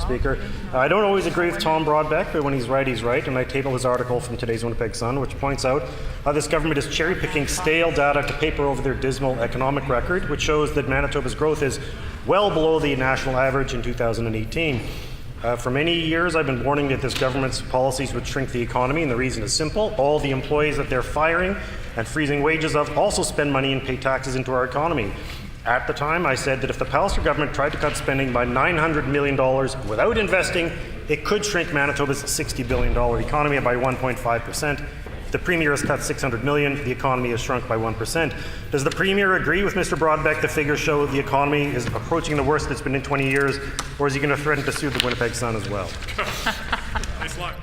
Speaker. I don't always agree with Tom Broadbeck, but when he's right, and I table his article from today's Winnipeg Sun, which points out how this government is cherry-picking stale data to paper over their dismal economic record, which shows that Manitoba's growth is well below the national average in 2018. For many years, I've been warning that this government's policies would shrink the economy, and the reason is simple. All the employees that they're firing and freezing wages of also spend money and pay taxes into our economy. At the time, I said that if the Pallister government tried to cut spending by $900 million without investing, it could shrink Manitoba's $60 billion economy by 1.5%. If the Premier has cut $600 million, the economy has shrunk by 1%. Does the Premier agree with Mr. Broadbeck the figures show the economy is approaching the worst it's been in 20 years, or is he going to threaten to sue the Winnipeg Sun as well? Nice luck.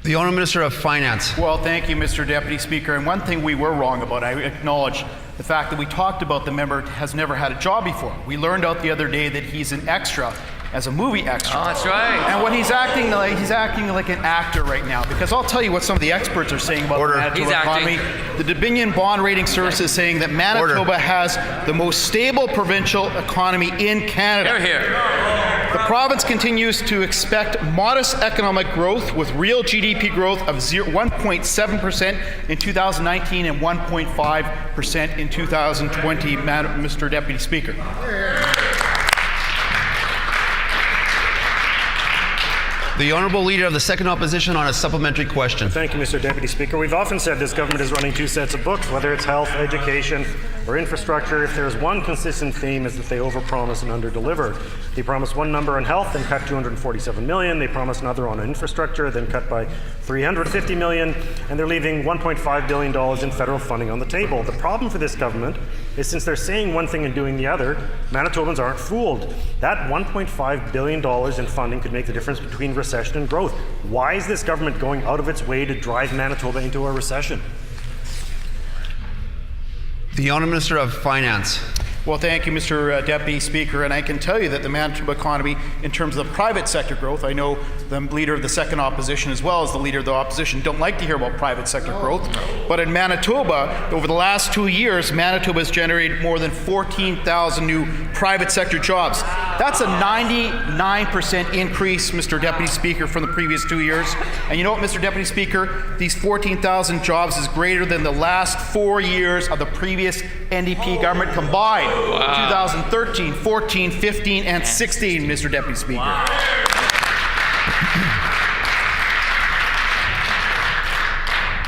The Honourable Minister of Finance. Well, thank you, Mr. Deputy Speaker. And one thing we were wrong about, I acknowledge the fact that we talked about the member has never had a job before. We learned out the other day that he's an extra as a movie extra. Oh, that's right. And what he's acting like an actor right now, because I'll tell you what some of the experts are saying about the Manitoba economy. The Dominion Bond Rating Service is saying that Manitoba has the most stable provincial economy in Canada. Hear, hear. The province continues to expect modest economic growth with real GDP growth of 1.7% in 2019 and 1.5% in 2020, Mr. Deputy Speaker. The Honourable Leader of the Second Opposition on a supplementary question. Thank you, Mr. Deputy Speaker. We've often said this government is running two sets of books, whether it's health, education, or infrastructure. If there's one consistent theme, is that they overpromise and underdeliver. They promise one number on health, then cut $247 million. They promise another on infrastructure, then cut by $350 million, and they're leaving $1.5 billion in federal funding on the table. The problem for this government is, since they're saying one thing and doing the other, Manitobans aren't fooled. That $1.5 billion in funding could make the difference between recession and growth. Why is this government going out of its way to drive Manitoba into a recession? The Honourable Minister of Finance. Well, thank you, Mr. Deputy Speaker, and I can tell you that the Manitoba economy, in terms of the private sector growth, I know the Leader of the Second Opposition as well as the Leader of the Opposition don't like to hear about private sector growth, but in Manitoba, over the last 2 years, Manitoba has generated more than 14,000 new private sector jobs. That's a 99% increase, Mr. Deputy Speaker, from the previous 2 years. And you know what, Mr. Deputy Speaker? These 14,000 jobs is greater than the last 4 years of the previous NDP government combined. Wow. 2013, 14, 15, and 16, Mr. Deputy Speaker. Wow.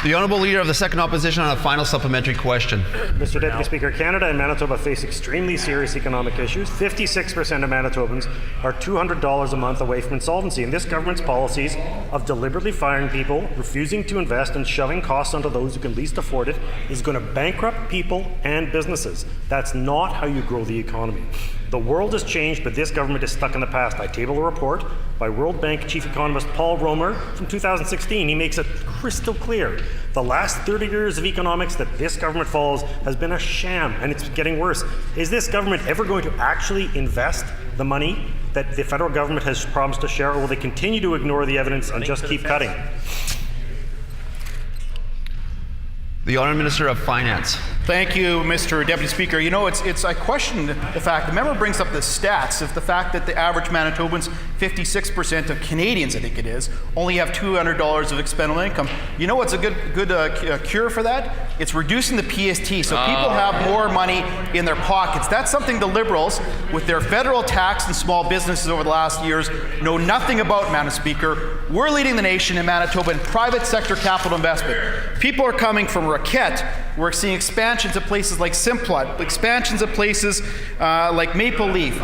The Honourable Leader of the Second Opposition on a final supplementary question. Mr. Deputy Speaker, Canada and Manitoba face extremely serious economic issues. 56% of Manitobans are $200 a month away from insolvency, and this government's policies of deliberately firing people, refusing to invest, and shoving costs onto those who can least afford it is going to bankrupt people and businesses. That's not how you grow the economy. The world has changed, but this government is stuck in the past. I table a report by World Bank Chief Economist Paul Romer from 2016. He makes it crystal clear. The last 30 years of economics that this government follows has been a sham, and it's getting worse. Is this government ever going to actually invest the money that the federal government has promised to share, or will they continue to ignore the evidence and just keep cutting? The Honourable Minister of Finance. Thank you, Mr. Deputy Speaker. You know, I question the fact, the member brings up the stats of the fact that the average Manitobans, 56% of Canadians, I think it is, only have $200 of expendable income. You know what's a good cure for that? It's reducing the PST, so people have more money in their pockets. That's something the Liberals, with their federal tax and small businesses over the last years, know nothing about, Madam Speaker. We're leading the nation in Manitoba in private sector capital investment. People are coming from Raquette. We're seeing expansions of places like Simplot, expansions of places like Maple Leaf,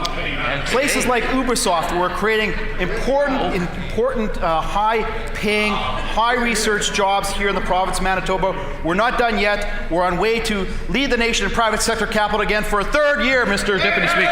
places like Ubisoft, where we're creating important high-paying, high-research jobs here in the province of Manitoba. We're not done yet. We're on way to lead the nation in private sector capital again for a third year, Mr. Deputy Speaker.